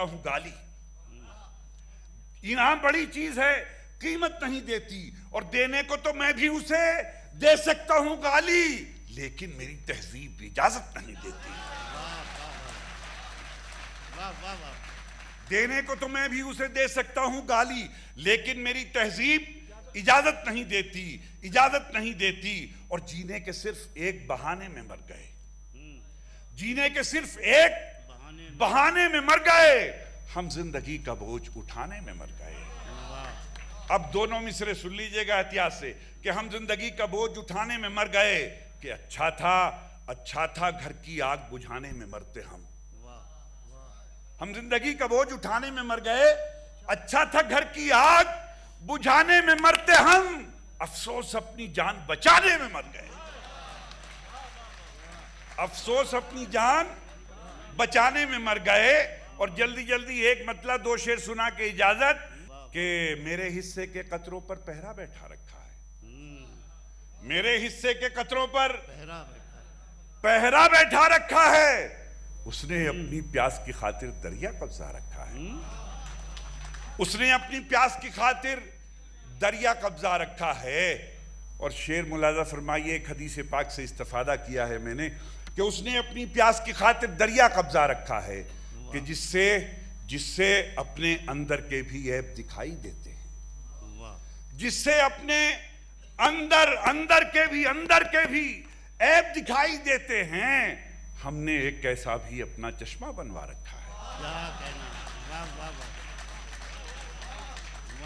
सकता हूं गाली। इनाम बड़ी चीज है, कीमत नहीं देती, और देने को तो मैं भी उसे दे सकता हूं गाली, लेकिन मेरी तहजीब इजाजत नहीं देती। देने को तो मैं भी उसे दे सकता हूं गाली, लेकिन मेरी तहजीब इजाजत नहीं देती, इजाजत नहीं देती। और जीने के सिर्फ एक बहाने में मर गए, जीने के सिर्फ एक बहाने में मर गए, हम जिंदगी का बोझ उठाने में मर गए। अब दोनों मिसरे सुन लीजिएगा एहतियात से कि हम जिंदगी का बोझ उठाने में मर गए, कि अच्छा था घर की आग बुझाने में मरते हम जिंदगी का बोझ उठाने में मर गए, अच्छा था घर की आग बुझाने में मरते हम, अफसोस अपनी जान बचाने में मर गए। अफसोस अपनी जान बचाने में मर गए। और जल्दी जल्दी एक मतलब दो शेर सुना के इजाजत, कि मेरे हिस्से के कतरों पर पहरा बैठा रखा है, मेरे हिस्से के कतरों पर पहरा बैठा रखा है, उसने अपनी प्यास की खातिर दरिया कब्जा रखा है, उसने अपनी प्यास की खातिर दरिया कब्जा रखा है। और शेर मुलाजा फरमाइए, एक हदीस पाक से इस्तिफादा किया है मैंने, कि उसने अपनी प्यास की खातिर दरिया कब्जा रखा है, कि जिससे अपने अंदर के भी ऐब दिखाई देते हैं, जिससे अपने अंदर के भी ऐब दिखाई देते हैं। हमने एक ऐसा भी अपना चश्मा बनवा रखा है,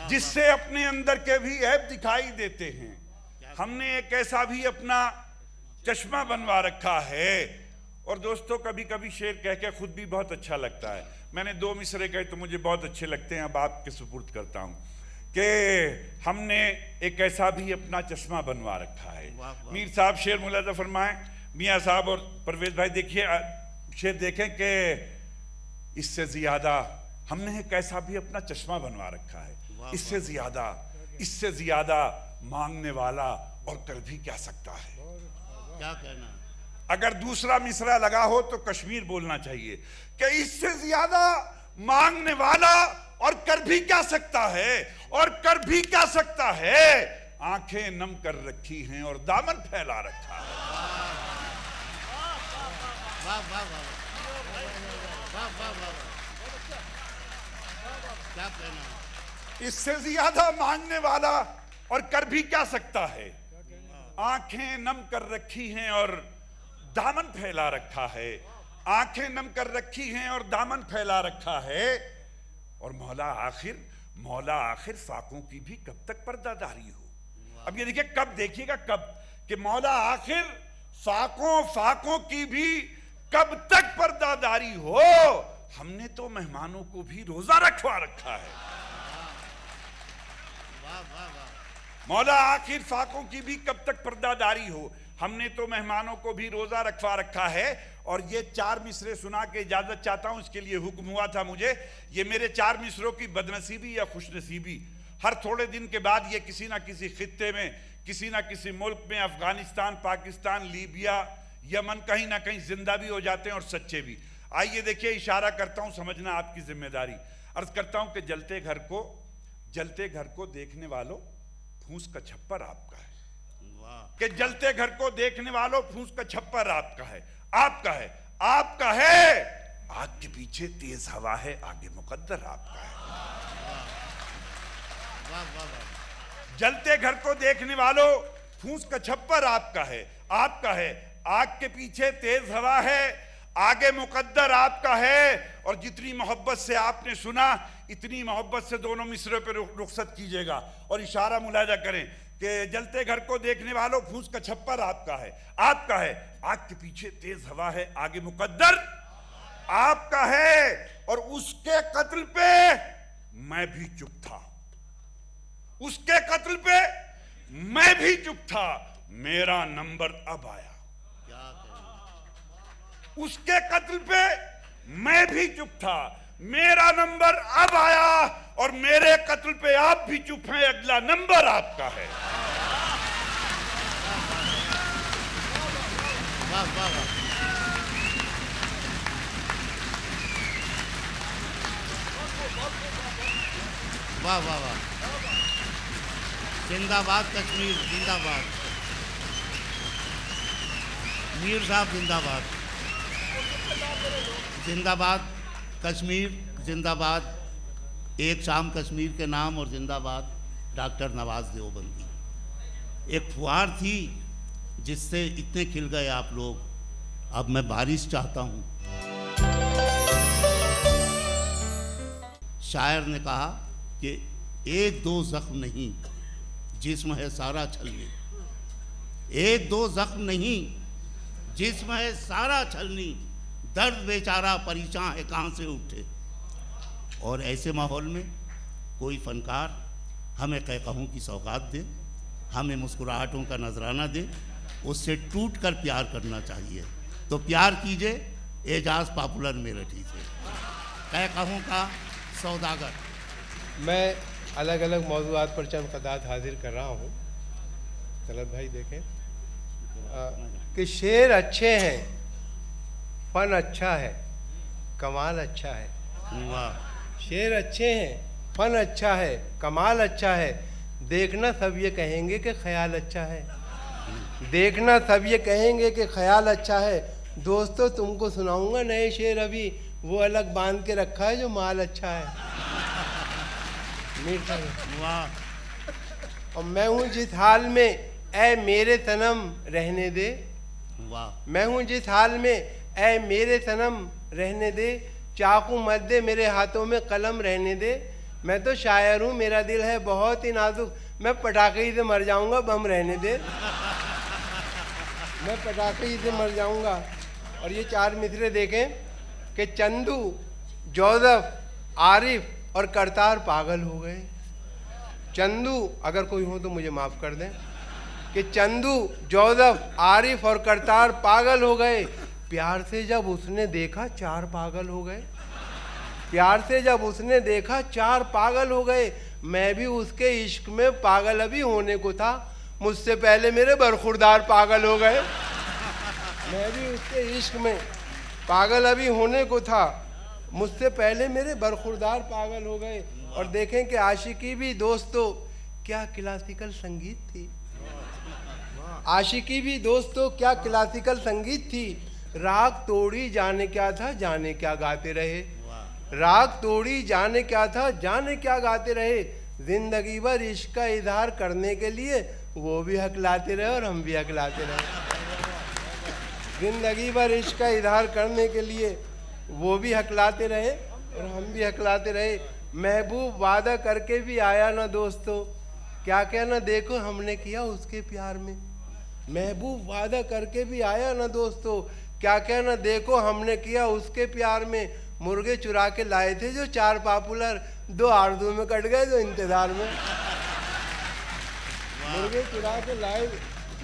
जिससे अपने अंदर के भी ऐब दिखाई देते हैं। हमने एक ऐसा भी अपना चश्मा बनवा रखा है। और दोस्तों, कभी कभी शेर कह के खुद भी बहुत अच्छा लगता है। मैंने दो मिसरे कहे तो मुझे बहुत अच्छे लगते हैं, अब आपके सुपुर्द करता हूं कि हमने एक ऐसा भी अपना चश्मा बनवा रखा है। मीर साहब शेर मुलाजा फरमाएं, मियाँ साहब और परवेज भाई देखिए शेर देखें कि इससे ज्यादा हमने एक ऐसा भी अपना चश्मा बनवा रखा है, इससे ज्यादा मांगने वाला और कर भी क्या सकता है। क्या कहना, अगर दूसरा मिसरा लगा हो तो कश्मीर बोलना चाहिए कि इससे ज्यादा मांगने वाला और कर भी क्या सकता है, और कर भी क्या सकता है। आंखें नम कर रखी हैं और दामन फैला रखा है। वाह वाह वाह वाह वाह वाह, क्या कहना, इससे ज्यादा मांगने वाला और कर भी क्या सकता है। आंखें नम कर रखी हैं और दामन फैला रखा है, आंखें नम कर रखी हैं और दामन फैला रखा है। और मौला आखिर फाकों की भी कब तक पर्दादारी हो। अब ये देखिए कब, देखिएगा कब, कि मौला आखिर फाकों की भी कब तक पर्दादारी हो। हमने तो मेहमानों को भी रोजा रखवा रखा है। वाह वाह वाह, मौला आखिर फाकों की भी कब तक पर्दादारी हो, हमने तो मेहमानों को भी रोजा रखवा रखा है। और ये चार मिसरे सुना के इजाजत चाहता हूं, इसके लिए हुक्म हुआ था मुझे। ये मेरे चार मिसरों की बदनसीबी या खुशनसीबी, हर थोड़े दिन के बाद ये किसी ना किसी खित्ते में, किसी ना किसी मुल्क में, अफगानिस्तान, पाकिस्तान, लीबिया, यमन, कहीं ना कहीं जिंदा भी हो जाते हैं और सच्चे भी। आइए देखिए, इशारा करता हूं, समझना आपकी जिम्मेदारी। अर्ज करता हूं कि जलते घर को देखने वालों फूस का छप्पर आपका है, कि जलते घर को देखने वालों फूस का छप्पर आपका है, आपका है, आपका है। आग के पीछे तेज हवा है, आगे मुकद्दर आपका है। वाह वाह वाह, जलते घर को देखने वालों फूस का छप्पर आपका है, आपका है। आग के पीछे तेज हवा है, आगे मुकद्दर आपका है। और जितनी मोहब्बत से आपने सुना, इतनी मोहब्बत से दोनों मिसरों पर रुखसत कीजिएगा और इशारा मुलाजा करें कि जलते घर को देखने वालों फूस का छप्पर आपका है, आपका है। आग के पीछे तेज हवा है, आगे मुकद्दर आपका है। और उसके कत्ल पे मैं भी चुप था, उसके कत्ल पे मैं भी चुप था, मेरा नंबर अब आया। क्या कहना, उसके कत्ल पे मैं भी चुप था, मेरा नंबर अब आया। और मेरे कत्ल पे आप भी चुप हैं, अगला नंबर आपका है। वाह वाह वाह, वाह वाह वाह, जिंदाबाद कश्मीर, जिंदाबाद मीर साहब, जिंदाबाद, जिंदाबाद कश्मीर, जिंदाबाद एक शाम कश्मीर के नाम, और जिंदाबाद डॉक्टर नवाज देवबंदी। एक फुहार थी जिससे इतने खिल गए आप लोग। अब मैं बारिश चाहता हूँ। शायर ने कहा कि एक दो जख्म नहीं, जिस्म है सारा छलनी, एक दो जख्म नहीं, जिस्म है सारा छलनी, दर्द बेचारा परेशान है कहाँ से उठे। और ऐसे माहौल में कोई फनकार हमें कहकहों की सौगात दे, हमें मुस्कुराहटों का नजराना दे, उससे टूट कर प्यार करना चाहिए। तो प्यार कीजिए एजाज पॉपुलर मेरठी से, कहकहों का सौदागर। मैं अलग अलग मौज़ूआत पर चंद क़तात हाजिर कर रहा हूँ। तलत भाई देखें कि शेर अच्छे हैं, फन अच्छा है, कमाल अच्छा है। वाह, शेर अच्छे हैं, फन अच्छा है, कमाल अच्छा है, देखना सब ये कहेंगे कि ख्याल अच्छा है, देखना सब ये कहेंगे कि ख्याल अच्छा है। दोस्तों तुमको सुनाऊंगा नए शेर, अभी वो अलग बांध के रखा है जो माल अच्छा है। मीठा है। वाह, और मैं हूँ जिस हाल में ऐ मेरे सनम रहने दे, वाह, मैं हूँ जिस हाल में ऐ मेरे सनम रहने दे, चाकू मत दे मेरे हाथों में कलम रहने दे, मैं तो शायर हूँ मेरा दिल है बहुत ही नाजुक, मैं पटाखे ही से मर जाऊँगा बम रहने दे, मैं पटाखे ही से मर जाऊँगा। और ये चार मिसरे देखें कि चंदू, जोसेफ, आरिफ और करतार पागल हो गए। चंदू, अगर कोई हो तो मुझे माफ़ कर दें, कि चंदू, जोसेफ, आरिफ और करतार पागल हो गए। प्यार से जब उसने देखा चार पागल हो गए, प्यार से जब उसने देखा चार पागल हो गए। मैं भी उसके इश्क में पागल अभी होने को था, मुझसे पहले मेरे बरखुरदार पागल हो गए। मैं भी उसके इश्क में पागल अभी होने को था, मुझसे पहले मेरे बरखुरदार पागल हो गए। और देखें कि आशिकी भी दोस्तों क्या क्लासिकल संगीत थी, आशिकी भी दोस्तों क्या क्लासिकल संगीत थी। राग तोड़ी जाने क्या था, जाने क्या गाते रहे, राग तोड़ी जाने क्या था, जाने क्या गाते रहे। जिंदगी भर इश्क का इजहार करने के लिए वो भी हकलाते रहे और हम भी हकलाते रहे। जिंदगी भर इश्क का इजहार करने के लिए वो भी हकलाते रहे और हम भी हकलाते रहे। महबूब वादा करके भी आया ना दोस्तों, क्या क्या ना देखो हमने किया उसके प्यार में। महबूब वादा करके भी आया ना दोस्तों, क्या क्या ना देखो हमने किया उसके प्यार में। मुर्गे चुरा के लाए थे जो चार पॉपुलर, दो आरज़ू में कट गए दो इंतजार में। मुर्गे चुरा के लाए,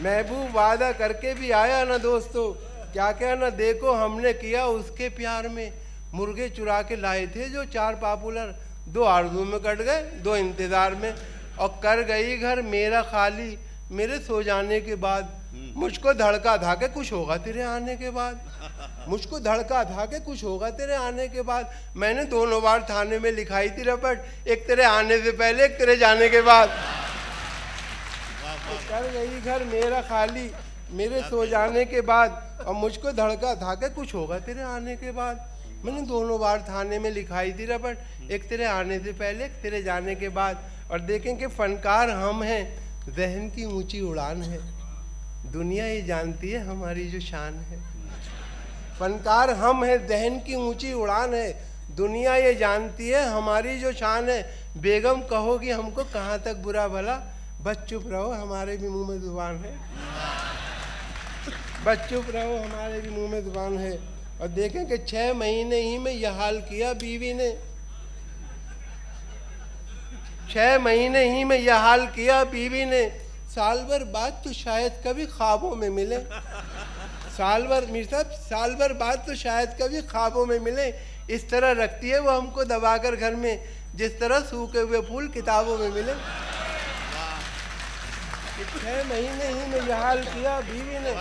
महबूब वादा करके भी आया ना दोस्तों, क्या क्या ना देखो हमने किया उसके प्यार में। मुर्गे चुरा के लाए थे जो चार पॉपुलर, दो आरज़ू में कट गए दो इंतजार में। और कर गई घर मेरा खाली मेरे सो जाने के बाद, मुझको धड़का था कि कुछ होगा तेरे आने के बाद, मुझको धड़का था कि कुछ होगा तेरे आने के बाद। मैंने दोनों बार थाने में लिखाई थी रपट, एक तेरे आने से पहले एक तेरे जाने के बाद। तो कर गई घर मेरा खाली मेरे सो जाने के बाद, और मुझको धड़का था कि कुछ होगा तेरे आने के बाद। मैंने दोनों बार थाने में लिखाई थी रपट, एक तेरे आने से पहले एक तेरे जाने के बाद। और देखें कि फनकार हम हैं, ज़हन की ऊंची उड़ान है, दुनिया ये जानती है हमारी जो शान है। फनकार हम हैं, ज़हन की ऊंची उड़ान है, दुनिया ये जानती है हमारी जो शान है। बेगम कहोगी हमको कहाँ तक बुरा भला, बस चुप रहो हमारे भी मुंह में जुबान है, बस चुप रहो हमारे भी मुंह में जुबान है। और देखें कि 6 महीने ही में यह हाल किया बीवी ने, 6 महीने ही में यह हाल किया बीवी ने। साल भर बाद तो शायद कभी ख्वाबों में मिले, साल भर मीर साहब साल भर बाद तो शायद कभी ख्वाबों में मिले। इस तरह रखती है वो हमको दबाकर घर में, जिस तरह सूखे हुए फूल किताबों में मिले। 6 महीने ही में यह हाल किया बीवी ने,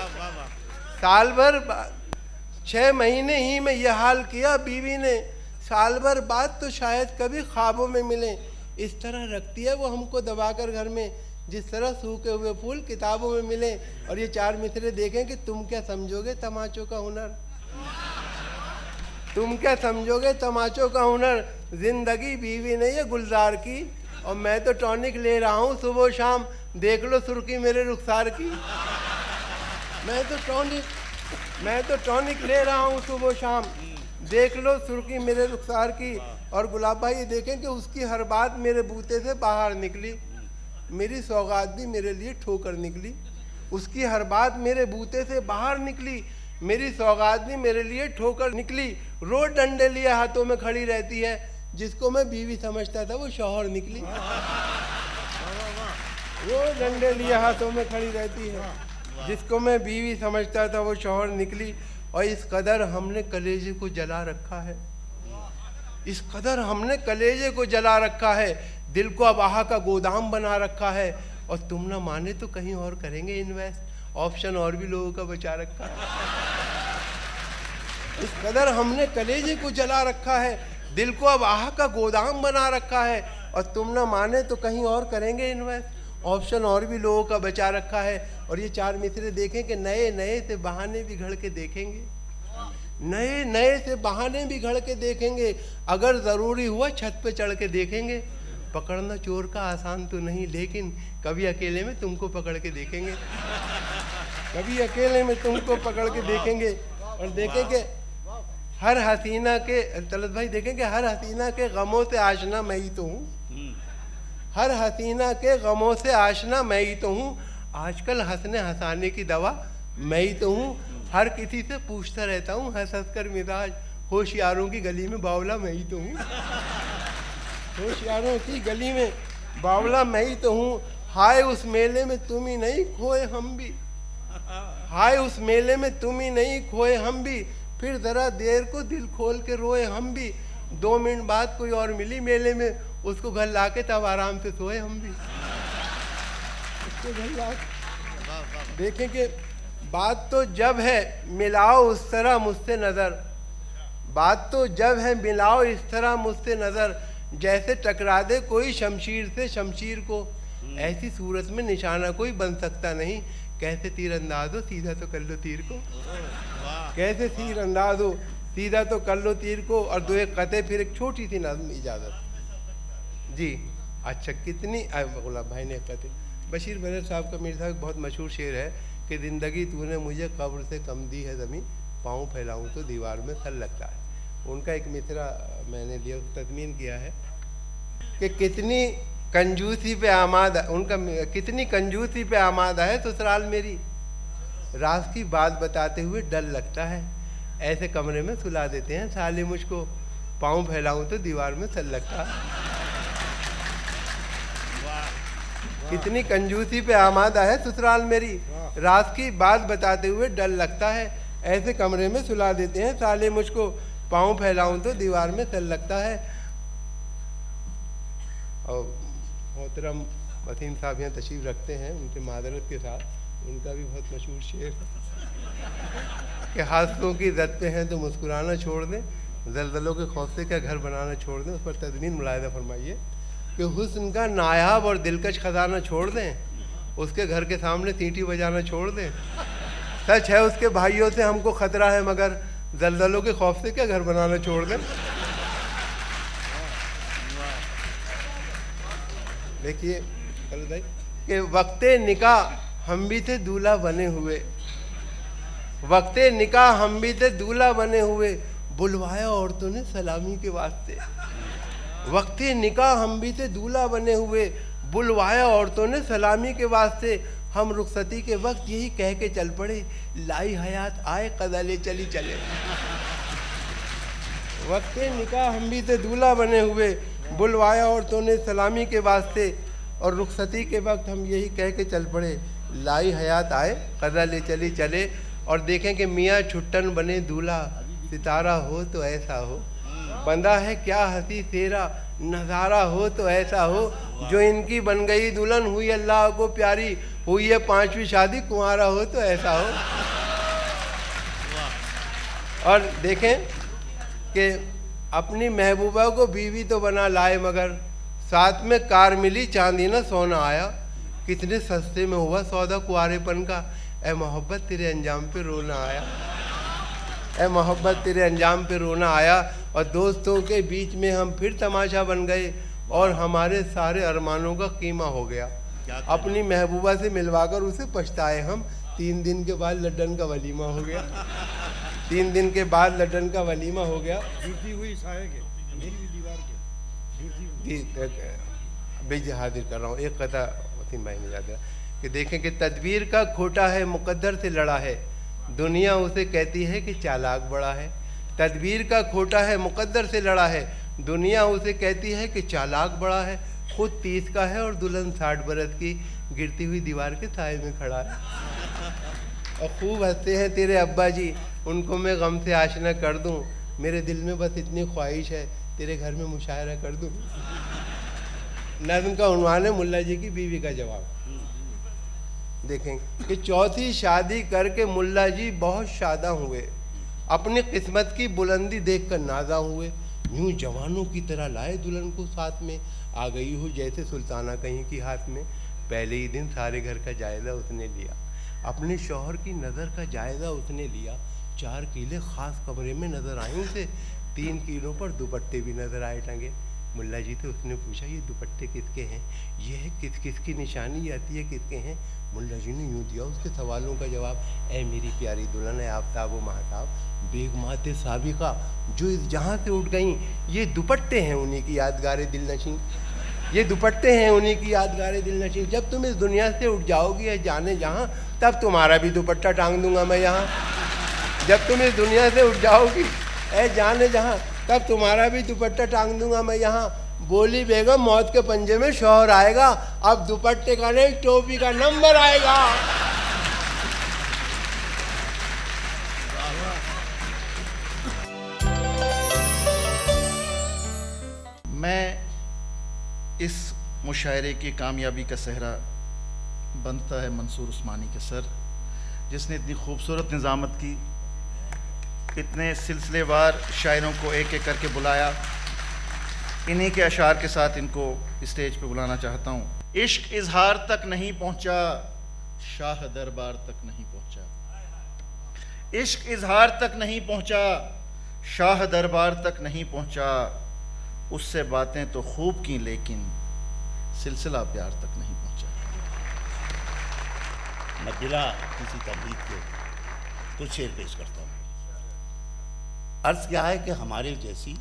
साल भर 6 महीने ही में यह हाल किया बीवी ने। साल भर बाद तो शायद कभी ख्वाबों में मिले। इस तरह रखती है वो हमको दबाकर घर में, जिस तरह सूखे हुए फूल किताबों में मिले। और ये चार मिसरे देखें कि तुम क्या समझोगे तमाचों का हुनर, तुम क्या समझोगे तमाचों का हुनर। जिंदगी बीवी नहीं है गुलजार की, और मैं तो टॉनिक ले रहा हूँ सुबह शाम, देख लो सुर्खी मेरे रुखसार की। मैं तो टॉनिक ले रहा हूँ सुबह शाम, देख लो सुर्खी मेरे रुखसार की। और गुलाब भाई ये देखें कि उसकी हर बात मेरे बूते से बाहर निकली, मेरी सौगात भी मेरे लिए ठोकर निकली। उसकी हर बात मेरे बूते से बाहर निकली, मेरी सौगात भी मेरे लिए ठोकर निकली। रोज डंडे लिए हाथों में खड़ी रहती है, जिसको मैं बीवी समझता था वो शौहर निकली। रोज डंडे लिए हाथों में खड़ी रहती है, जिसको मैं बीवी समझता था वो शौहर निकली। और इस कदर हमने कलेजे को जला रखा है, इस कदर हमने कलेजे को जला रखा है, दिल को अबाहा का गोदाम बना रखा है। और तुम ना माने तो कहीं और करेंगे इन्वेस्ट, ऑप्शन और भी लोगों का बचा रखा है। इस कदर हमने कलेजे को जला रखा है, दिल को अबाहा का गोदाम बना रखा है। और तुम ना माने तो कहीं और करेंगे इन्वेस्ट, ऑप्शन और भी लोगों का बचा रखा है। और ये चार मिसरे देखें कि नए नए से बहाने भी घड़ के देखेंगे, नए नए से बहाने भी घड़ के देखेंगे। अगर ज़रूरी हुआ छत पे चढ़ के देखेंगे। पकड़ना चोर का आसान तो नहीं, लेकिन कभी अकेले में तुमको पकड़ के देखेंगे, कभी अकेले में तुमको पकड़ के देखेंगे। और देखेंगे हर हसीना के, तलत भाई देखेंगे हर हसीना के गमों से आशना मैं ही तो हूँ, हर हसीना के गमों से आशना मैं ही तो हूँ। आजकल हंसने हंसाने की दवा मैं ही तो हूँ। हर किसी से पूछता रहता हूँ हंस हंस कर मिजाज, होशियारों की गली में बावला मैं ही तो हूँ, होशियारों की गली में बावला मैं ही तो हूँ। हाय उस मेले में तुम ही नहीं खोए हम भी, हाय उस मेले में तुम ही नहीं खोए हम भी, फिर जरा देर को दिल खोल के रोए हम भी। 2 मिनट बाद कोई और मिली मेले में, उसको घर लाके तब आराम से सोए हम भी, उसको घर लाके। देखेंगे बात तो जब है मिलाओ उस तरह मुझसे नजर, बात तो जब है मिलाओ इस तरह मुझसे नजर, जैसे टकरा दे कोई शमशीर से शमशीर को, ऐसी सूरत में निशाना कोई बन सकता नहीं। कैसे तीर अंदाज हो सीधा तो कर लो तीर को, कैसे तीर अंदाज हो सीधा तो कर लो तीर को। और 2 एक कते फिर एक छोटी सी नज़्म इजाज़त जी। अच्छा कितनी गुलाब भाई ने कहते, बशीर बदर साहब का मेरे साहब बहुत मशहूर शेर है कि ज़िंदगी तूने मुझे कब्र से कम दी है ज़मीं, पाँव फैलाऊं तो दीवार में सर लगता है। उनका एक मिसरा मैंने लिया, तज़मीन किया है कि कितनी कंजूसी पे आमादा, उनका कितनी कंजूसी पे आमादा है ससुराल मेरी, राज की बात बताते हुए डर लगता है, ऐसे कमरे में सुला देते हैं साले मुझको, पाँव फैलाऊं तो दीवार में सर लगता है। कितनी कंजूसी पे आमादा है ससुराल मेरी, राज की बात बताते हुए डर लगता है, ऐसे कमरे में सुला देते हैं साले मुझको, पाँव फैलाऊं तो दीवार में सर लगता है। और मोहतरम वसीम साहब यहाँ तशरीफ़ रखते हैं, उनके मादरत के साथ, उनका भी बहुत मशहूर शेर कि हादसों की जद पे हैं तो मुस्कुराना छोड़ दें, जल्जलों के खौफ से क्या घर बनाना छोड़ दें। उस पर तज़मीन मुलाहिज़ा फरमाइए कि हुस्न का नायाब और दिलकश खजाना छोड़ दें, उसके घर के सामने सीटी बजाना छोड़ दें। सच है उसके भाइयों से हमको ख़तरा है, मगर जल्जलों के खौफ से क्या घर बनाना छोड़ दें। देखिए भाई कि वक्ते निकाह हम भी थे दूल्हा बने हुए, वक्ते निकाह हम भी थे दूल्हा बने हुए, बुलवाया औरतों ने सलामी के वास्ते। वक्ते निकाह हम भी थे दूल्हा बने हुए, बुलवाया औरतों ने सलामी के वास्ते। हम रुखसती के वक्त यही कह के चल पड़े, लाई हयात आए कदा ले चली चले। वक्ते निकाह हम भी थे दूल्हा बने हुए, बुलवाया औरतों ने सलामी के वास्ते, और रुखसती के वक्त हम यही कह के चल पड़े, लाई हयात आए कदा ले चली चले। और देखें कि मियाँ छुट्टन बने दूल्हा, सितारा हो तो ऐसा हो, बंदा है क्या हंसी तेरा नज़ारा हो तो ऐसा हो, जो इनकी बन गई दुल्हन हुई अल्लाह को प्यारी, हुई है 5वीं शादी कुंवारा हो तो ऐसा हो। और देखें कि अपनी महबूबा को बीवी तो बना लाए, मगर साथ में कार मिली, चांदी ना सोना आया। कितने सस्ते में हुआ सौदा कुआरेपन का। ए मोहब्बत तेरे अंजाम पे रोना आया, ए मोहब्बत तेरे अंजाम पे रोना आया। और दोस्तों के बीच में हम फिर तमाशा बन गए और हमारे सारे अरमानों का कीमा हो गया। अपनी महबूबा से मिलवाकर उसे पछताए हम। 3 दिन के बाद लड्डन का वलीमा हो गया। 3 दिन के बाद लड्डन का वलीमा हो गया। गिरती हुई साये के मेरी दीवार के बीज हाजिर कर रहा हूँ। एक कथा वसीम भाई ने याद है कि देखें कि तदबीर का खोटा है, मुकद्दर से लड़ा है, दुनिया उसे कहती है कि चालाक बड़ा है। तदबीर का खोटा है, मुकद्दर से लड़ा है, दुनिया उसे कहती है कि चालाक बड़ा है। खुद 30 का है और दुल्हन 60 बरस की, गिरती हुई दीवार के साए में खड़ा है। और खूब हंसते हैं तेरे अब्बा जी, उनको मैं गम से आशना कर दूं। मेरे दिल में बस इतनी ख्वाहिश है, तेरे घर में मुशायरा कर दूं। नज़्म का उन्वान है मुल्ला जी की बीवी का जवाब। देखें कि चौथी शादी करके मुल्ला जी बहुत शादा हुए, अपनी किस्मत की बुलंदी देखकर नाजा हुए। यूं जवानों की तरह लाए दुल्हन को साथ में, आ गई हो जैसे सुल्ताना कहीं की हाथ में। पहले ही दिन सारे घर का जायजा उसने लिया, अपने शौहर की नज़र का जायजा उसने लिया। 4 किले ख़ास कमरे में नज़र आए उसे, 3 किलों पर दुपट्टे भी नज़र आए टंगे। मुल्ला जी से उसने पूछा ये दुपट्टे किसके हैं, ये है किस किस की निशानी आती है, किसके हैं। मुल्ला जी ने यूँ दिया उसके सवालों का जवाब। ए मेरी प्यारी दुल्हन है आफ्ताब व महताब, बेगमाते साबिका जो इस जहाँ से उठ गई, ये दुपट्टे हैं उन्हीं की यादगार दिल नशीं, ये दुपट्टे हैं उन्हीं की यादगार दिल नशीं। जब तुम इस दुनिया से उठ जाओगी या जाने जहाँ, तब तुम्हारा भी दुपट्टा टांग दूंगा मैं यहाँ। जब तुम इस दुनिया से उठ जाओगी ए जाने जहाँ, तब तुम्हारा भी दुपट्टा टांग दूंगा मैं यहाँ। बोली बेगम मौत के पंजे में शौहर आएगा, अब दुपट्टे का नहीं टोपी का नंबर आएगा। मैं इस मुशायरे की कामयाबी का सहरा बनता है मंसूर उस्मानी के सर, जिसने इतनी खूबसूरत निज़ामत की, इतने सिलसिलेवार शायरों को एक एक करके बुलाया। इन्हीं के अशार के साथ इनको स्टेज पे बुलाना चाहता हूँ। इश्क इजहार तक नहीं पहुँचा, शाह दरबार तक नहीं पहुँचा। इश्क इजहार तक नहीं पहुँचा, शाह दरबार तक नहीं पहुँचा। उससे बातें तो खूब की लेकिन सिलसिला प्यार तक नहीं पहुँचा। मैं बिला किसी तमहीद के कुछ शेर पेश करता हूँ। अर्ज क्या है कि हमारे जैसी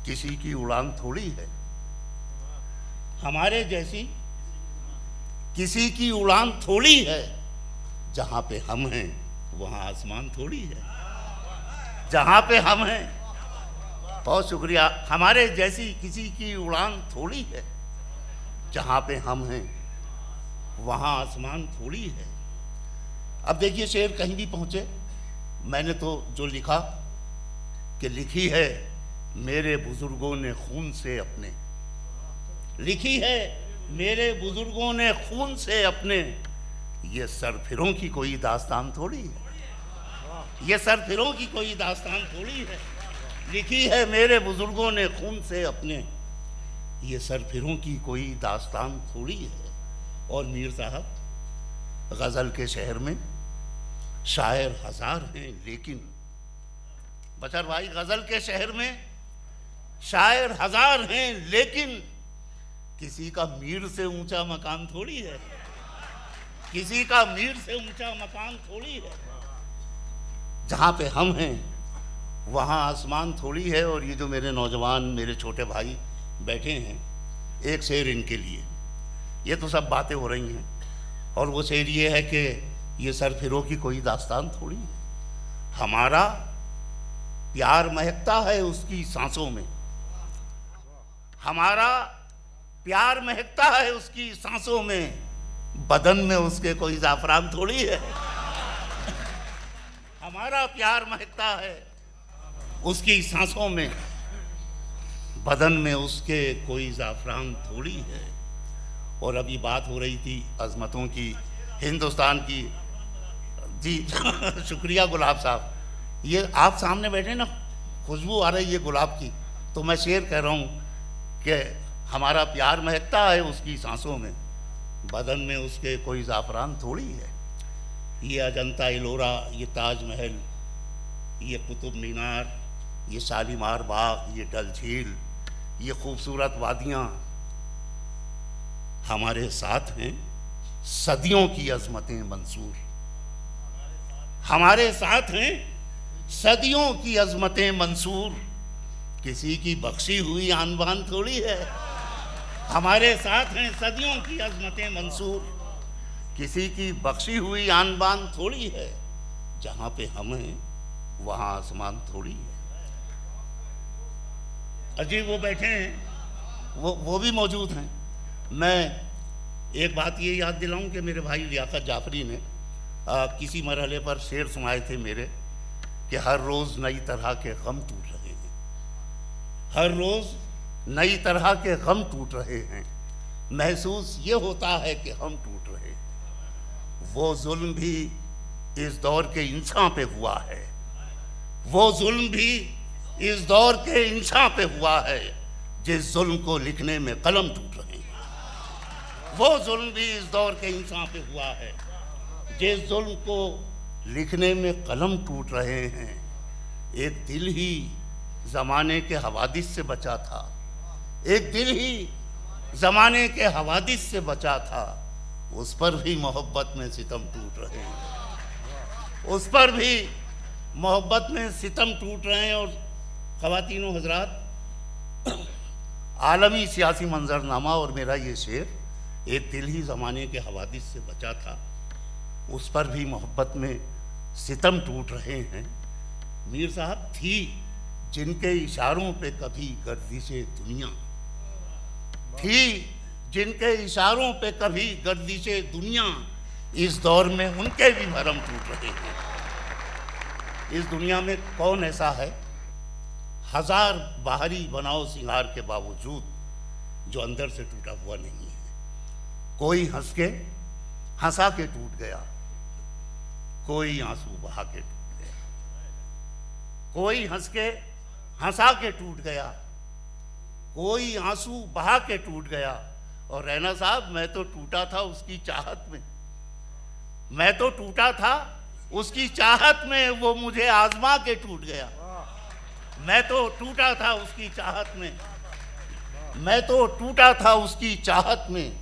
किसी की उड़ान थोड़ी है, हमारे जैसी किसी की उड़ान थोड़ी है। जहाँ पे हम हैं वहाँ आसमान थोड़ी है, जहाँ पे हम हैं। बहुत शुक्रिया। हमारे जैसी किसी की उड़ान थोड़ी है, जहाँ पे हम हैं वहाँ आसमान थोड़ी है। अब देखिए शेर कहीं भी पहुँचे, मैंने तो जो लिखा कि लिखी है मेरे बुजुर्गों ने खून से अपने, लिखी है मेरे बुजुर्गों ने खून से अपने। ये सरफिरों की कोई दास्तान थोड़ी है, ये सरफिरों की कोई दास्तान थोड़ी है। लिखी है मेरे बुजुर्गों ने खून से अपने, ये सरफिरों की कोई दास्तान थोड़ी है। और मीर साहब, गज़ल के शहर में शायर 1000 हैं लेकिन, बशर भाई गज़ल के शहर में शायर 1000 हैं लेकिन किसी का मीर से ऊंचा मकान थोड़ी है, किसी का मीर से ऊंचा मकान थोड़ी है। जहाँ पे हम हैं वहाँ आसमान थोड़ी है। और ये जो मेरे नौजवान, मेरे छोटे भाई बैठे हैं, एक शेर इनके लिए। ये तो सब बातें हो रही हैं और वो शेर ये है कि ये सरफिरों की कोई दास्तान थोड़ी है। हमारा प्यार महकता है उसकी सांसों में, हमारा प्यार महकता है उसकी सांसों में, बदन में उसके कोई ज़ाफ़रान थोड़ी है। हमारा प्यार महकता है उसकी सांसों में, बदन में उसके कोई ज़ाफ़रान थोड़ी है। और अभी बात हो रही थी अज़मतों की, हिंदुस्तान की। जी शुक्रिया गुलाब साहब, ये आप सामने बैठे ना, खुशबू आ रही है गुलाब की। तो मैं शेर कह रहा हूँ कि हमारा प्यार महकता है उसकी सांसों में, बदन में उसके कोई ज़ाफ़रान थोड़ी है। ये अजंता एलोरा, ये ताजमहल, ये कुतुब मीनार, ये शालीमार बाग, ये डल झील, ये खूबसूरत वादियाँ हमारे साथ हैं। सदियों की अज़मतें मंसूर हमारे साथ हैं, सदियों की अज़मतें मंसूर, किसी की बख्शी हुई आन बान थोड़ी है। हमारे साथ हैं सदियों की अज़मतें मंसूर, किसी की बख्शी हुई आन बान थोड़ी है। जहाँ पे हम हैं वहाँ आसमान थोड़ी है। अजीब वो बैठे हैं, वो भी मौजूद हैं। मैं एक बात ये याद दिलाऊं कि मेरे भाई लियाकत जाफरी ने किसी मरहले पर शेर सुनाए थे मेरे, कि हर रोज़ नई तरह के गम टूट रहे हैं, हर रोज़ नई तरह के गम टूट रहे हैं, महसूस ये होता है कि हम टूट रहे हैं। वो जुल्म भी इस दौर के इंसान पे हुआ है, वो जुल्म भी इस दौर के इंसान पे हुआ है, जिस जुल्म को लिखने में कलम टूट रहे हैं। वो जुल्म भी इस दौर के इंसान पे हुआ है, जिस जुल्म को लिखने में कलम टूट रहे हैं। एक दिल ही ज़माने के हवादिस से बचा था, एक दिल ही ज़माने के हवादिस से बचा था, उस पर भी मोहब्बत में सितम टूट रहे हैं, उस पर भी मोहब्बत में सितम टूट रहे हैं। और ख़वातीनो हज़रात, आलमी सियासी मंजरनामा और मेरा ये शेर, एक दिल ही ज़माने के हवादिस से बचा था, उस पर भी मोहब्बत में सितम टूट रहे हैं। मीर साहब थी जिनके इशारों पे कभी गर्दिशे दुनिया, थी जिनके इशारों पे कभी गर्दिशे दुनिया, इस दौर में उनके भी भरम टूट रहे हैं। इस दुनिया में कौन ऐसा है, हजार बाहरी बनाओ सिंगार के बावजूद, जो अंदर से टूटा हुआ नहीं है। कोई हंस के हंसा के टूट गया, कोई आंसू बहा के टूट गया, कोई हंस के हंसा के टूट गया, कोई आंसू बहा के टूट गया। और रैना साहब, मैं तो टूटा था उसकी चाहत में, मैं तो टूटा था उसकी चाहत में, वो मुझे आजमा के टूट गया। मैं तो टूटा था उसकी चाहत में, मैं तो टूटा था उसकी चाहत में,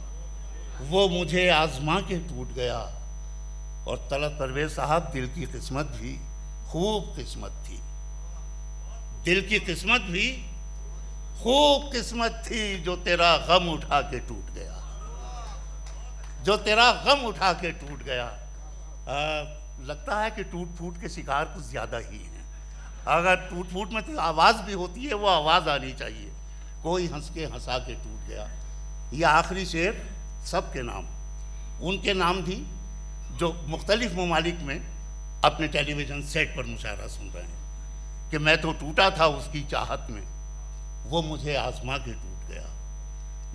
वो मुझे आजमा के टूट गया। और तलत परवेज साहब, दिल की किस्मत भी खूब किस्मत थी, दिल की किस्मत भी खूब किस्मत थी, जो तेरा गम उठा के टूट गया, जो तेरा गम उठा के टूट गया। लगता है कि टूट फूट के शिकार कुछ ज़्यादा ही हैं। अगर टूट फूट में तो आवाज़ भी होती है, वो आवाज़ आनी चाहिए। कोई हंस के हंसा के टूट गया। यह आखिरी शेर सबके नाम, उनके नाम भी जो मुख्तलिफ ममालिक में अपने टेलीविज़न सेट पर मुशायरा सुन रहे हैं, कि मैं तो टूटा था उसकी चाहत में, वो मुझे आजमा के टूट गया।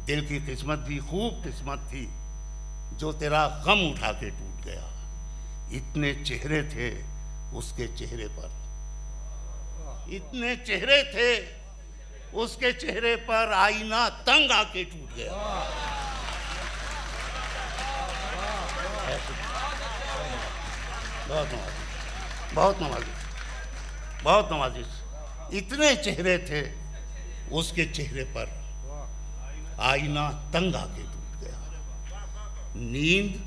दिल की किस्मत भी खूब किस्मत थी, जो तेरा गम उठा के टूट गया। इतने चेहरे थे उसके चेहरे पर, इतने चेहरे थे उसके चेहरे पर, आईना तंग आके टूट गया। बहुत नवाजिश, बहुत नवाजिश, बहुत नवाजिश। इतने चेहरे थे उसके चेहरे पर, आईना तंग आके टूट गया। नींद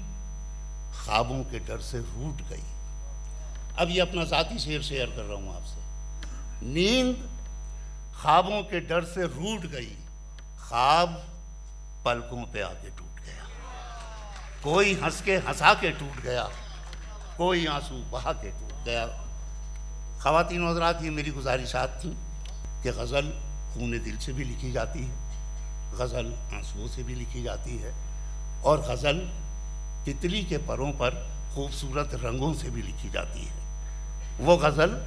ख्वाबों के डर से रूठ गई। अब ये अपना ज़ाती शेर शेयर कर रहा हूँ आपसे। नींद ख्वाबों के डर से रूठ गई, ख्वाब पलकों पे आके टूट गया। कोई हंस के हंसा के टूट गया, कोई आंसू बहा के टूट गया। ख़वातीन हज़रात, ये मेरी गुजारिशात थी कि गज़ल खून दिल से भी लिखी जाती है, गज़ल आंसुओं से भी लिखी जाती है, और गज़ल तितली के परों पर खूबसूरत रंगों से भी लिखी जाती है। वो गज़ल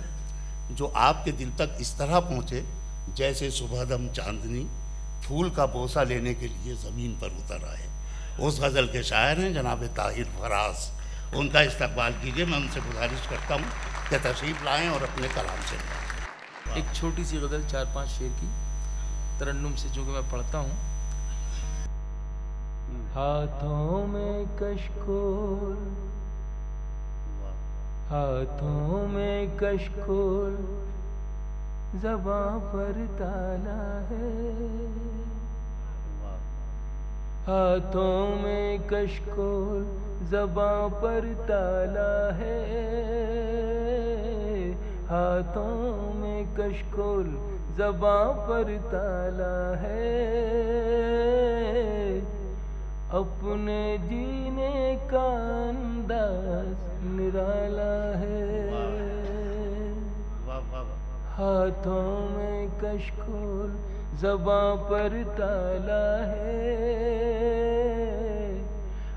जो आपके दिल तक इस तरह पहुँचे जैसे सुबहदम चांदनी फूल का बोसा लेने के लिए ज़मीन पर उतर आए। उस गज़ल के शायर हैं जनाब ताहिर फराज, उनका इस्तकबाल कीजिए। मैं उनसे गुजारिश करता हूँ कि तशरीफ़ लाएँ और अपने कलाम से एक छोटी सी गज़ल 4-5 शेर की तरन्नुम से, चूँकि मैं पढ़ता हूँ हाथों में कशकोल, हाथों में कशकोल, ज़बां पर ताला है। हाथों में कशकोल, ज़बां पर ताला है। हाथों में कशकोल, ज़बां पर ताला है। अपने जीने का अंदाज निराला है। हाथों में कशकोल, ज़बां पर ताला है।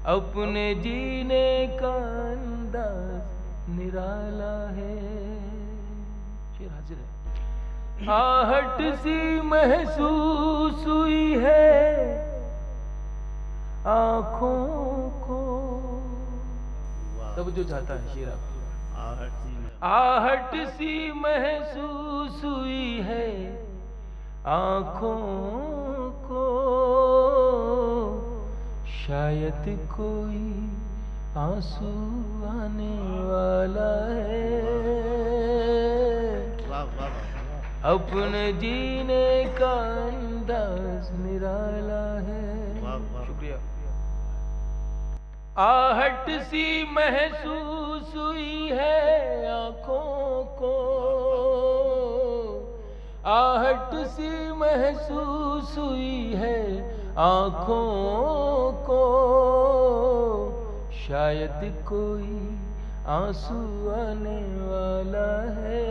अपने जीने का अंदाज निराला है। शेर हाजिर है। आहट सी महसूस हुई है आँखों को। तब जो चाहता है शेर आपको। आहट सी महसूस हुई है आँखों को। शायद कोई आंसू आने वाला है। अपने जीने का अंदाज निराला है। शुक्रिया। आहट सी महसूस हुई है आँखों को। आहट सी महसूस हुई है आँखों को। शायद कोई आंसू आने वाला है।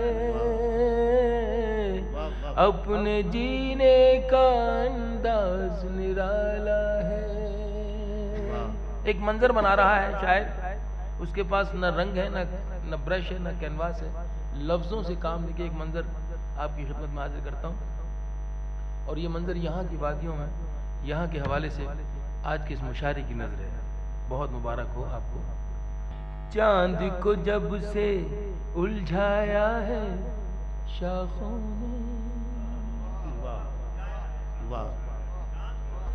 अपने जीने का अंदाज निराला है। एक मंजर बना रहा है शायर, उसके पास न रंग है, न ब्रश है, न कैनवास है। लफ्ज़ों से काम लेके एक मंजर आपकी खिदमत में हाजिर करता हूँ। और ये मंजर यहाँ की वादियों में, यहाँ के हवाले से आज के इस मुशायरे की नज़र है। बहुत मुबारक हो आपको। चांद को जब से उलझाया है शाखों ने।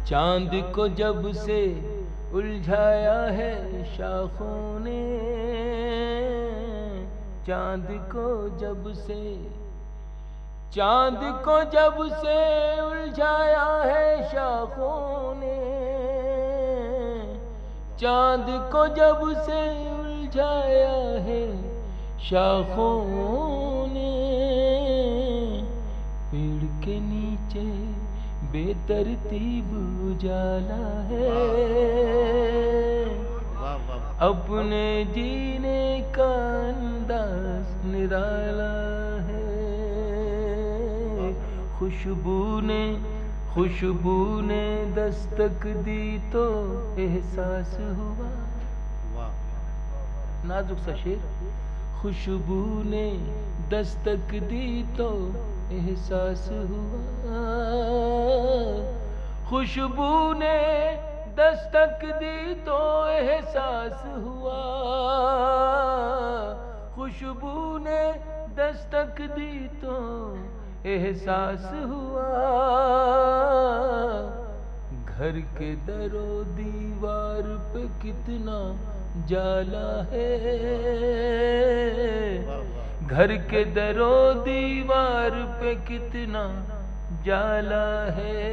चांद को जब से उलझाया है शाखों ने। चांद को जब से, चांद को जब से उलझाया है शाखों ने। चांद को जब से उलझाया है शाखों ने। पेड़ के नीचे बेतरतीब उजाला है। अपने जीने का अंदाज निराला है। खुशबू ने दस्तक दी तो एहसास हुआ। नाजुक सा शेर। खुशबू ने दस्तक दी तो एहसास हुआ। खुशबू ने दस्तक दी तो एहसास हुआ। खुशबू ने दस्तक दी तो एहसास हुआ। घर के दरो दीवार पे कितना जाला है। घर के दरो दीवार पे कितना जाला है।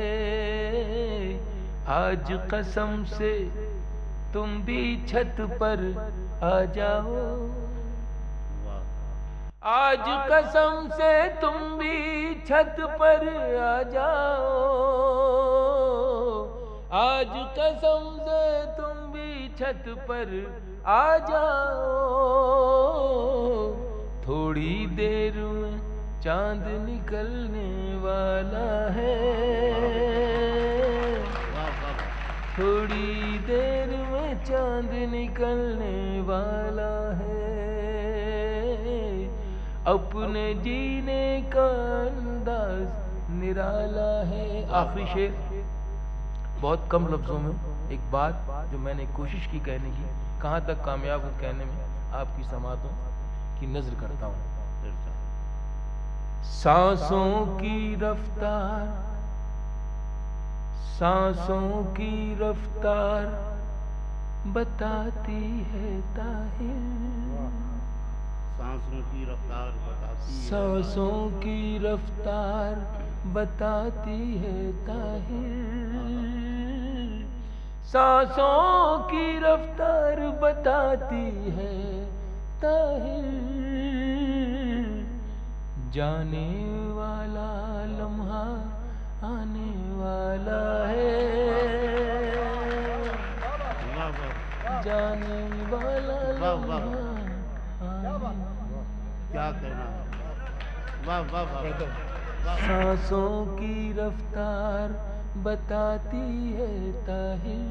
आज कसम से तुम भी छत पर आ जाओ। आज कसम से तुम भी छत पर आ जाओ। आज कसम से तुम भी छत पर आ जाओ। थोड़ी देर में चांद निकलने वाला है। थोड़ी देर में चांद निकलने वाला है। अपने जीने का अंदाज निराला है। आखिरी शेर बहुत कम लफ्जों में एक बात जो मैंने कोशिश की कहने की, कहाँ तक कामयाब हूँ कहने में, आपकी समातों की नजर करता हूँ। सांसों की रफ्तार, सांसों की रफ्तार बताती है ताहिर, सांसों की रफ्तार बताती है, सांसों की रफ्तार बताती है ताहिर, सांसों की रफ्तार बताती है ताहिर, जाने वाला लम्हा आने वाला है, वाह वाह, जाने वाला वाह वाह, लम्हा क्या कहना है, वाह वाह वाह, सांसों की रफ्तार बताती है ताहिर,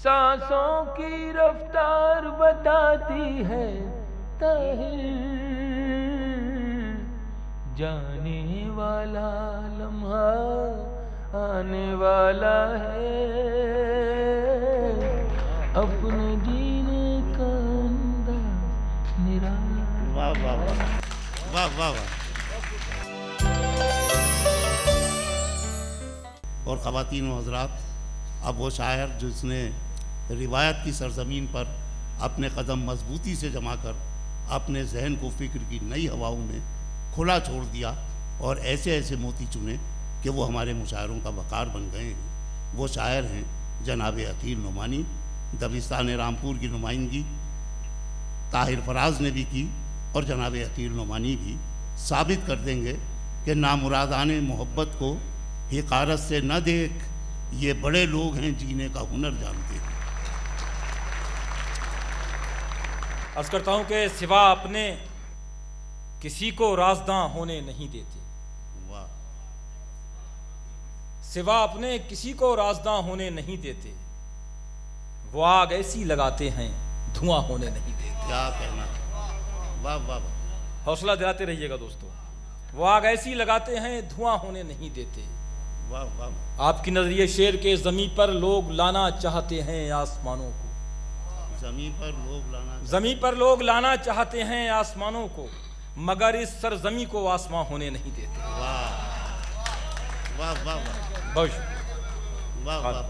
सांसों की रफ्तार बताती है ताहिर, जाने वाला लम्हा आने वाला है, अपने जीने का अंदाज निराला। वाह वाह वाह, वाह वाह वाह। और ख़वातीन व हज़रात, अब वो शायर जिसने रिवायत की सरज़मीन पर अपने कदम मजबूती से जमा कर अपने जहन को फ़िक्र की नई हवाओं में खुला छोड़ दिया और ऐसे ऐसे मोती चुने कि वो हमारे मुशायरों का वक़ार बन गए हैं, वो शायर हैं जनाब अकील नुमानी। दबिस्तान रामपुर की नुमाइंदगी ताहिर फराज ने भी की और जनाब अकील नुमानी भी साबित कर देंगे कि नामुरादाने मोहब्बत को हिकारत से न देख, ये बड़े लोग हैं जीने का हुनर जानते हैं। अर्ज़ करता हूँ कि सिवा अपने किसी को राज़दां होने नहीं देते, वाह, सिवा अपने किसी को राज़दां होने नहीं देते, वो आग ऐसी लगाते हैं धुआं होने नहीं देते। क्या कहना, वाह वाह वाह, हौसला दिलाते रहिएगा दोस्तों। वो आग ऐसी लगाते हैं धुआं होने नहीं देते। वाह वाह, आपकी नजरिए शेर के ज़मीं पर लोग लाना चाहते हैं आसमानों को, ज़मीं पर लोग लाना, ज़मीं पर लोग लाना चाहते हैं आसमानों को, मगर इस सरजमी को आसमां होने नहीं देते। वाह वाह वाह वाह, बहुत वाह वाह,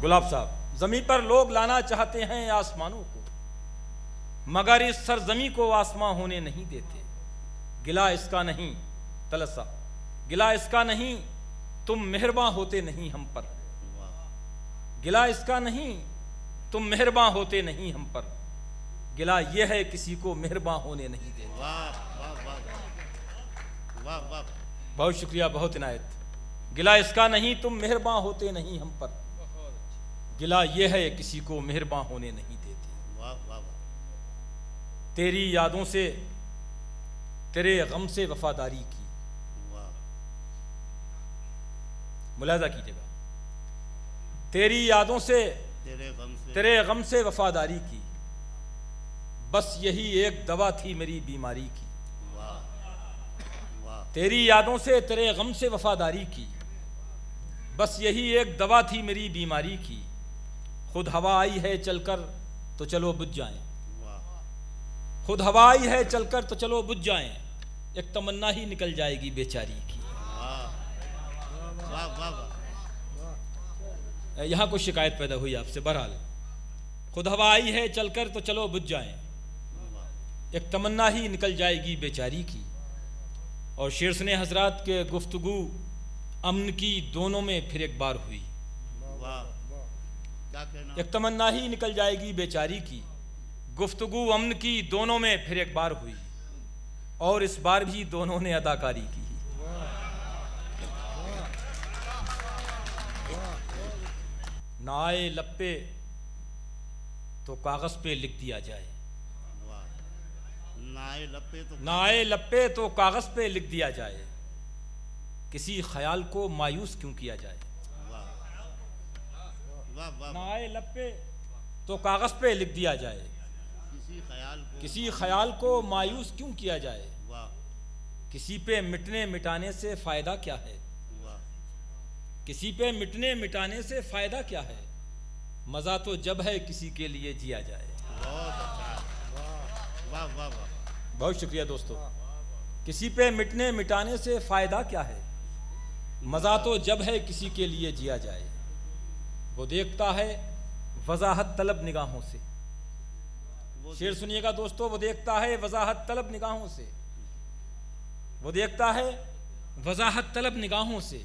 गुलाब साहब, ज़मीं पर लोग लाना चाहते हैं आसमानों को, मगर इस सरजमी को आसमां होने नहीं देते। गिला इसका नहीं, तलसा गिला इसका नहीं, तुम मेहरबान होते नहीं हम पर, गिला इसका नहीं, तुम मेहरबान होते नहीं हम पर, गिला ये है किसी को मेहरबान होने नहीं देते। वाह वाह वाह, वाह वाह, बहुत शुक्रिया, बहुत इनायत। गिला इसका नहीं, तुम मेहरबान होते नहीं हम पर, गिला ये है किसी को मेहरबान होने नहीं देते। वाह वाह, तेरी यादों से तेरे गम से वफादारी की, मुलाजा कीजिएगा, तेरी यादों से तेरे गम से वफादारी की, बस यही एक दवा थी मेरी बीमारी की। तेरी यादों से तेरे गम से वफादारी की, बस यही एक दवा थी मेरी बीमारी की, खुद हवा आई है चलकर तो चलो बुझ जाएं, खुद हवा आई है चलकर तो चलो बुझ जाएं, एक तमन्ना ही निकल जाएगी बेचारी की। यहाँ कुछ शिकायत पैदा हुई आपसे, बहरहाल खुद हवा आई है चलकर तो चलो बुझ जाएं, एक तमन्ना ही निकल जाएगी बेचारी की। और शेर सुने हजरात के गुफ्तगू अमन की दोनों में फिर एक बार हुई, एक तमन्ना ही निकल जाएगी बेचारी की, गुफ्तगू अमन की दोनों में फिर एक बार हुई, और इस बार भी दोनों ने अदाकारी की। ना आए लप्पे तो कागज पे लिख दिया जाए, ना आए लप्पे तो कागज पे लिख दिया जाए, किसी ख्याल को मायूस क्यों किया जाए। ना आए लप्पे तो कागज पे लिख दिया जाए, किसी ख्याल को मायूस क्यों किया जाए, किसी पे मिटने मिटाने से फायदा क्या है, किसी पे मिटने मिटाने से फायदा क्या है, मजा तो जब है किसी के लिए जिया जाए। बहुत शुक्रिया दोस्तों। किसी पे मिटने मिटाने से फायदा क्या है, मज़ा तो जब है किसी के लिए जिया जाए, वो देखता है वजाहत तलब निगाहों से। शेर सुनिएगा दोस्तों, वो देखता है वजाहत तलब निगाहों से, वो देखता है वजाहत तलब निगाहों से।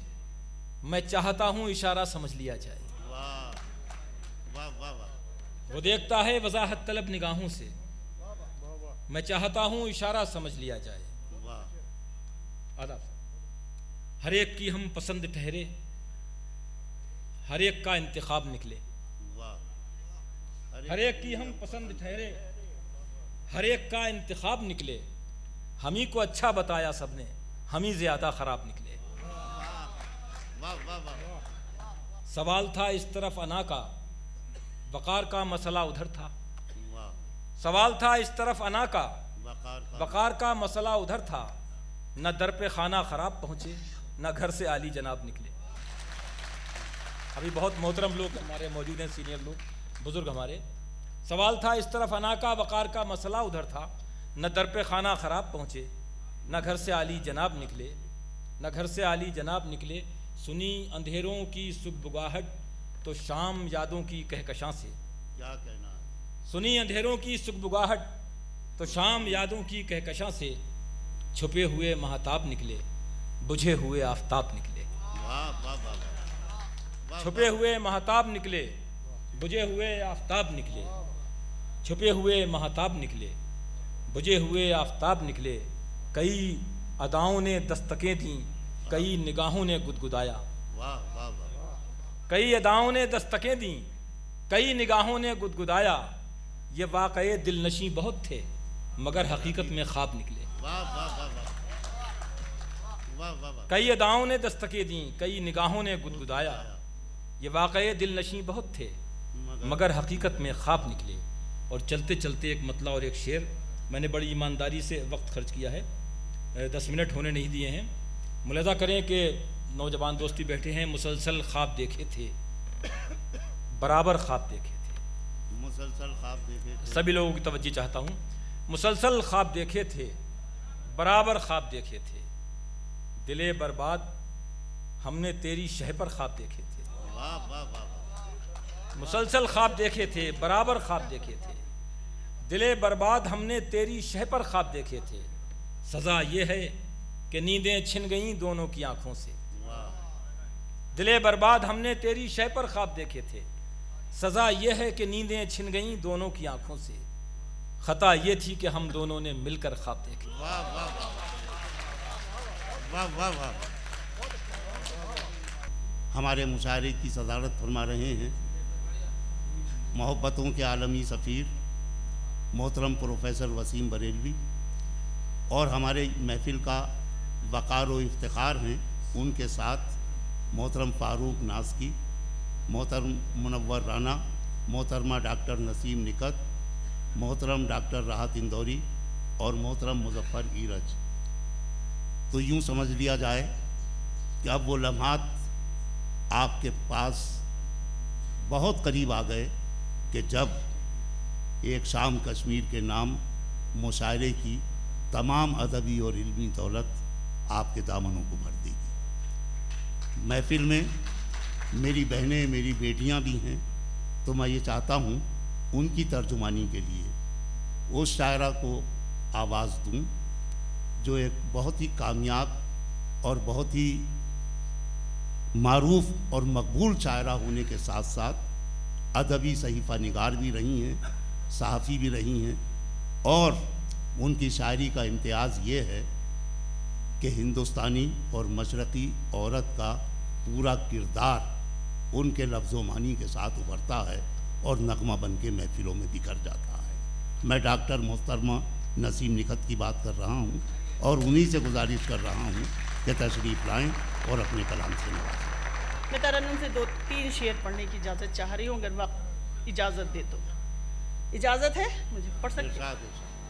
मैं चाहता हूं इशारा समझ लिया जाए। वाह वाह वाह। वो देखता है वजाहत तलब निगाहों से, मैं चाहता हूं इशारा समझ लिया जाए। आदाब। हर एक की हम पसंद ठहरे, हर एक का इंतखाब निकले। हर एक की हम पसंद ठहरे, हर एक का इंतखाब निकले। हम ही को अच्छा बताया सबने, हम ही ज्यादा खराब निकले। सवाल था इस तरफ अना का, वकार का मसला उधर था। सवाल था इस तरफ अना का, वकार का मसला उधर था। न दर पे खाना खराब पहुंचे, न घर से आली जनाब निकले। अभी बहुत मोहतरम लोग हमारे मौजूद हैं, सीनियर लोग, बुजुर्ग हमारे। सवाल था इस तरफ अना का, वकार का मसला उधर था। न दर पे खाना खराब पहुंचे, न घर से आली जनाब निकले, न घर से आली जनाब निकले। सुनी अंधेरों की सुगबुगाहट तो शाम यादों की कहकशां से। क्या कहना है? सुनी अंधेरों की सुगबुगाहट तो शाम यादों की कहकशां से। छुपे हुए महताब निकले, बुझे हुए आफताब निकले। छुपे हुए महताब निकले, बुझे हुए आफताब निकले। छुपे हुए महताब निकले, बुझे हुए आफताब निकले। कई अदाओं ने दस्तकें दी, कई निगाहों ने गुदगुदाया। कई अदाओं ने दस्तकें दी, कई निगाहों ने गुदगुदाया। ये वाक़ये दिलनशी बहुत थे, मगर हकीकत में ख्वाब निकले। कई अदाओं ने दस्तकें दी, कई निगाहों ने गुदगुदाया। ये वाक़ये दिलनशी बहुत थे, मगर हकीकत में ख्वाब निकले। और चलते चलते एक मतला और एक शेर। मैंने बड़ी ईमानदारी से वक्त खर्च किया है, 10 मिनट होने नहीं दिए हैं। मुलाज़ा करें कि नौजवान दोस्ती बैठे हैं। मुसलसल ख्वाब देखे थे, बराबर ख्वाब देखे थे। मुसलसल ख्वाब देखे थे। सभी लोगों की तवज्जो चाहता हूँ। मुसलसल ख्वाब देखे थे, बराबर ख्वाब देखे थे। दिले बर्बाद हमने तेरी शह पर ख्वाब देखे थे। वाह वाह वाह। मुसलसल ख्वाब देखे थे, बराबर ख्वाब देखे थे। दिले बर्बाद हमने तेरी शह पर ख्वाब देखे थे। सज़ा ये है कि नींदें छिन गईं दोनों की आंखों से। दिले बर्बाद हमने तेरी शह पर ख्वाब देखे थे। सज़ा ये है कि नींदें छिन गईं दोनों की आंखों से। खता ये थी कि हम दोनों ने मिलकर ख्वाब देखे। वाह वाह वाह वाह वाह। हमारे मुशायरे की सदारत फरमा रहे हैं मोहब्बतों के आलमी सफ़ीर मोहतरम प्रोफेसर वसीम बरेलवी, और हमारे महफिल का वक़ार व इफ्तिखार हैं उनके साथ मोहतरम फ़ारूक नाज़की, मोहतरम मुनव्वर राना, मोहतरमा डॉक्टर नसीम निकत, मोहतरम डॉक्टर राहत इंदौरी और मोहतरम मुज़फ़्फ़र ईरज। तो यूँ समझ लिया जाए कि अब वो लम्हात आपके पास बहुत करीब आ गए कि जब एक शाम कश्मीर के नाम मुशायरे की तमाम अदबी और इल्मी दौलत आपके दामनों को भर देगी। महफिल में मेरी बहनें, मेरी बेटियां भी हैं, तो मैं ये चाहता हूँ उनकी तर्जुमानी के लिए उस शायरा को आवाज़ दूँ जो एक बहुत ही कामयाब और बहुत ही मारूफ और मकबूल शायरा होने के साथ साथ अदबी सहीफ़ा निगार भी रही हैं, सहाफ़ी भी रही हैं। और उनकी शायरी का इम्तियाज़ ये है कि हिंदुस्तानी और मशरक़ी औरत का पूरा किरदार उनके लफ्ज़ो मानी के साथ उभरता है और नगमा बन के महफिलों में बिखर जाता है। मैं डॉक्टर मोहतरमा नसीम निकत की बात कर रहा हूँ और उन्हीं से गुजारिश कर रहा हूँ कि तशरीफ़ लाएँ और अपने कलाम से नवाजें। मैं तरन्नुम से 2-3 शेर पढ़ने की इजाज़त चाह रही हूँ, अगर वक्त इजाज़त दे तो। इजाज़त है मुझे? पढ़ सकते हैं?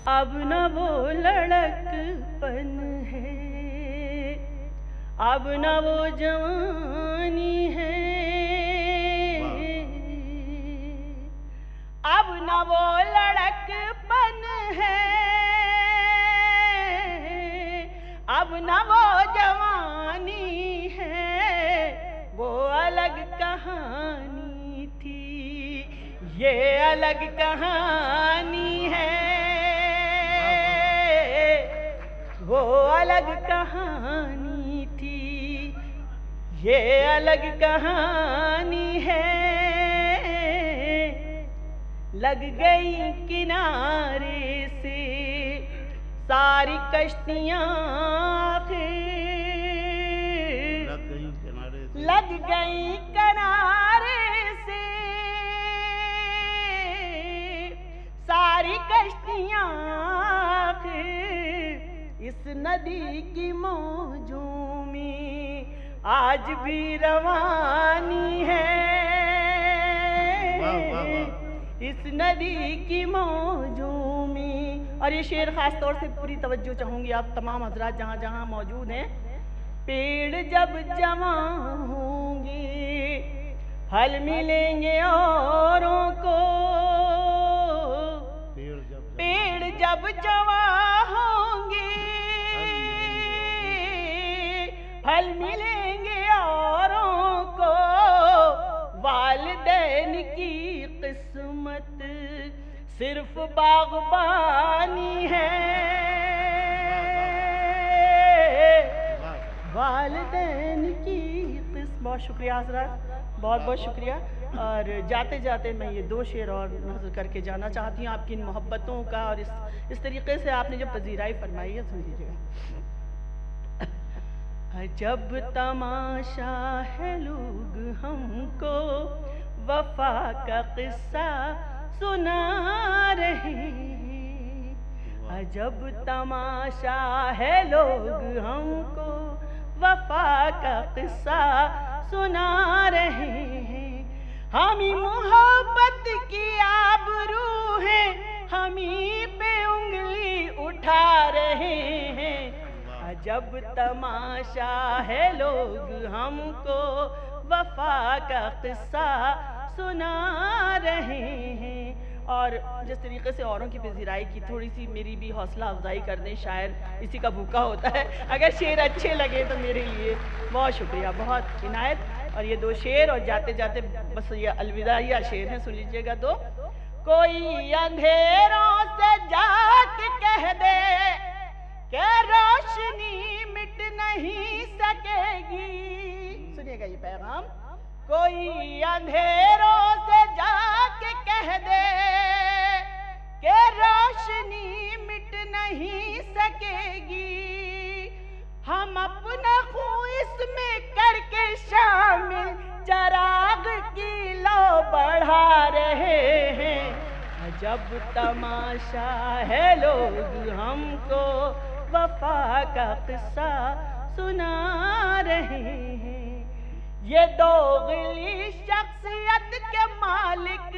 अब न वो लड़कपन है, अब न वो जवानी है, अब न वो लड़कपन है, अब न वो जवानी है, अलग कहानी है, वो अलग कहानी थी, ये अलग कहानी है। लग गई किनारे से सारी कश्तियां, लग गई किनारे से सारी कश्तियां, इस नदी की मौजों में आज भी रवानी है। इस नदी की मौजों में। और ये शेर खास तौर से पूरी तवज्जो चाहूंगी आप तमाम हजरात जहाँ जहाँ मौजूद हैं। पेड़ जब जमा होंगे फल मिलेंगे औरों को, पेड़ जब जमा होंगे फल मिलेंगे औरों को। वालिदैन की किस्मत सिर्फ बागबानी है, वालिदैन की किस्मत। बहुत शुक्रिया हज़रात, बहुत बहुत शुक्रिया। और जाते जाते मैं ये 2 शेर और नज़र करके जाना चाहती हूँ आपकी इन मोहब्बतों का, और इस तरीके से आपने जो पजीराई फरमाई है सुन लीजिएगा। अजब तमाशा है लोग हमको वफा का किस्सा सुना रहे हैं। अजब तमाशा है लोग हमको वफा का किस्सा सुना रहे हैं। हम ही मोहब्बत की आबरू है, हम ही पे उंगली उठा रहे हैं। अजब तमाशा है लोग हमको वफा का किस्सा सुना रहे हैं। और जिस तरीके से औरों की पजीराई की, थोड़ी सी मेरी भी हौसला अफजाई कर दें, शायर इसी का भूखा होता है। अगर शेर अच्छे लगे तो मेरे लिए बहुत शुक्रिया, बहुत इनायत। और ये 2 शेर और जाते जाते बस ये अलविदाइया शेर हैं, सुन लीजिएगा 2। कोई अंधेरों से जाके कह दे कि रोशनी मिट नहीं सकेगी। सुनिएगा ये पैगाम। कोई अंधेरों से जाके कह दे कि रोशनी मिट नहीं सकेगी। हम अपना खून इसमें करके शामिल चराग की लौ बढ़ा रहे हैं। अजब तमाशा है लोग हमको वफा का किस्सा सुना रहे हैं। ये दोगली शख्सियत के मालिक,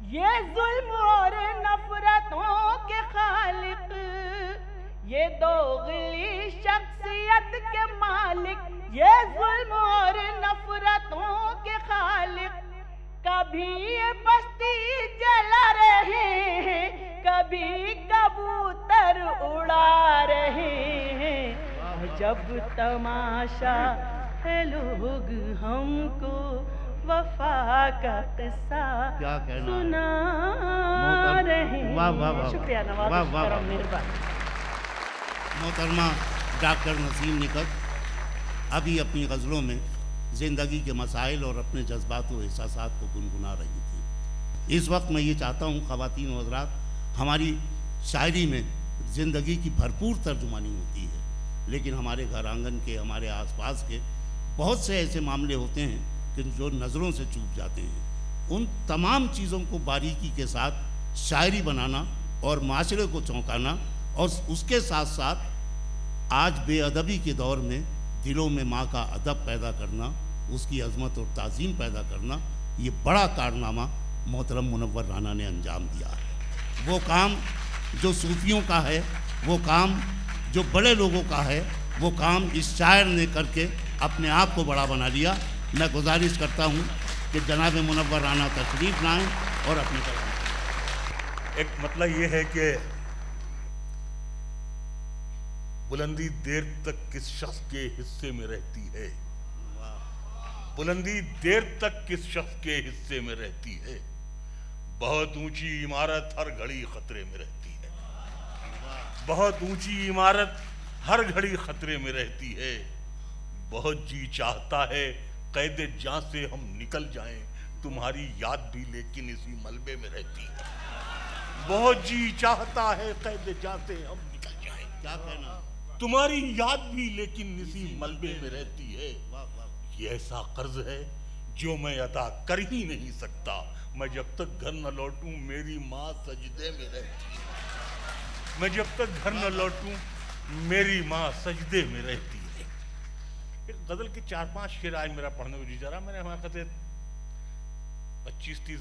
ये जुल्म और नफरतों के खालिक, ये दोगली शख्सियत के मालिक, ये जुल्म और नफरतों के खालिक। कभी ये बस्ती जला रहे हैं, कभी कबूतर उड़ा रहे हैं। जब तमाशा है लोग हमको वफा का किस्सा सुना रहे हैं। शुक्रिया नवाज, मेहरबान। मोहतरमा डॉक्टर नसीम निकट अभी अपनी गज़लों में ज़िंदगी के मसाइल और अपने जज्बात और एहसासात को गुनगुना रही थी। इस वक्त मैं ये चाहता हूँ ख़वातीन और हज़रात, हमारी शायरी में ज़िंदगी की भरपूर तर्जुमानी होती है, लेकिन हमारे घर आंगन के, हमारे आसपास के बहुत से ऐसे मामले होते हैं कि जो नज़रों से चूक जाते हैं। उन तमाम चीज़ों को बारीकी के साथ शायरी बनाना और माशरे को चौंकाना, और उसके साथ साथ आज बेअदबी के दौर में दिलों में माँ का अदब पैदा करना, उसकी अज़मत और ताज़ीम पैदा करना, ये बड़ा कारनामा मोहतरम मुनव्वर राना ने अंजाम दिया है। वो काम जो सूफियों का है, वो काम जो बड़े लोगों का है, वो काम इस शायर ने करके अपने आप को बड़ा बना लिया। मैं गुजारिश करता हूँ कि जनाब मुनव्वर राना तशरीफ़ लाएँ और अपनी तरफ। एक मतलब ये है कि बुलंदी देर तक किस शख्स के हिस्से में रहती है, बुलंदी देर तक किस शख्स के हिस्से में रहती है। बहुत ऊंची इमारत हर घड़ी खतरे में रहती है, बहुत ऊंची इमारत हर घड़ी खतरे में रहती है। बहुत जी चाहता है कैद जां से हम निकल जाएं, तुम्हारी याद भी लेकिन इसी मलबे में रहती है। बहुत जी चाहता है कैद जां से हम निकल जाएं, क्या कहना, तुम्हारी याद भी लेकिन इसी मलबे में रहती है। ये ऐसा कर्ज है जो मैं अदा कर ही नहीं सकता। मैं जब तक घर न लौटूं मेरी माँ सजदे में रहती है, मैं जब तक घर न लौटूं मेरी माँ सजदे में रहती है। एक गजल के 4-5 शेर आज मेरा पढ़ने को जी जा रहा। मैंने वहां कहते 25-30